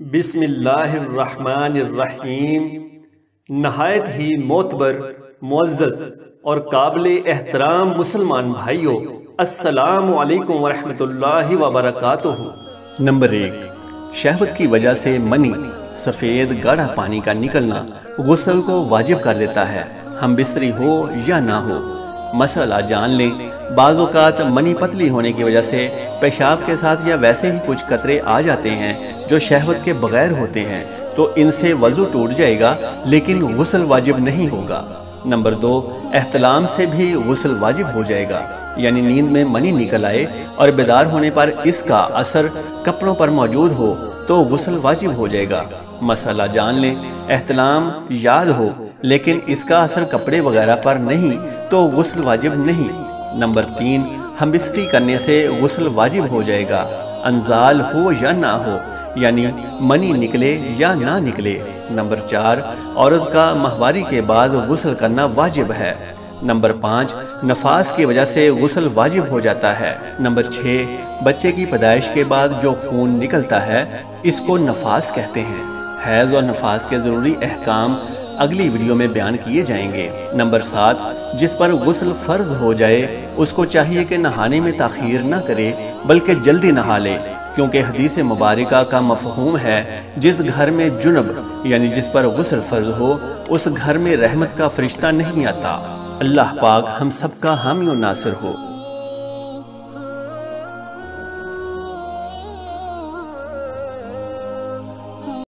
بسم اللہ الرحمن الرحیم۔ نہایت ہی معتبر، معزز اور قابل احترام مسلمان بھائیوں، السلام علیکم ورحمۃ اللہ وبرکاتہ۔ نمبر 1، شہوت کی وجہ سے منی سفید گاڑھا پانی کا نکلنا غسل کو واجب کر دیتا ہے، ہم بستری ہو یا نہ ہو۔ مسئلہ جان لیں، بعض اوقات منی پتلی ہونے کی وجہ سے پیشاب کے ساتھ یا ویسے ہی کچھ قطرے آ جاتے ہیں جو شہوت کے بغیر ہوتے ہیں، تو ان سے وضو ٹوٹ جائے گا لیکن غسل واجب نہیں ہوگا۔ نمبر 2، احتلام سے بھی غسل واجب ہو جائے گا، یعنی نیند میں منی نکل آئے اور بیدار ہونے پر اس کا اثر کپڑوں پر موجود ہو تو غسل واجب ہو جائے گا۔ مسئلہ جان لیں، احتلام یاد ہو لیکن اس کا اثر کپڑے وغیرہ پر نہیں تو غسل واجب نہیں۔ نمبر 3، ہم بستری کرنے سے غسل واجب ہو جائے گا، انزال ہو یا نہ ہو، یعنی منی نکلے یا نہ نکلے۔ نمبر 4، عورت کا ماہواری کے بعد غسل کرنا واجب ہے۔ نمبر 5، نفاس کی وجہ سے غسل واجب ہو جاتا ہے۔ نمبر 6، بچے کی پیدائش کے بعد جو خون نکلتا ہے اس کو نفاس کہتے ہیں۔ حیض اور نفاس کے ضروری احکام اگلی ویڈیو میں بیان کیے جائیں گے۔ نمبر 7، جس پر غسل فرض ہو جائے اس کو چاہیے کہ نہانے میں تاخیر نہ کرے بلکہ جلدی نہا لے، کیونکہ حدیث مبارکہ کا مفہوم ہے جس گھر میں جنب یعنی جس پر غسل فرض ہو اس گھر میں رحمت کا فرشتہ نہیں آتا۔ اللہ پاک ہم سب کا حامی و ناصر ہو۔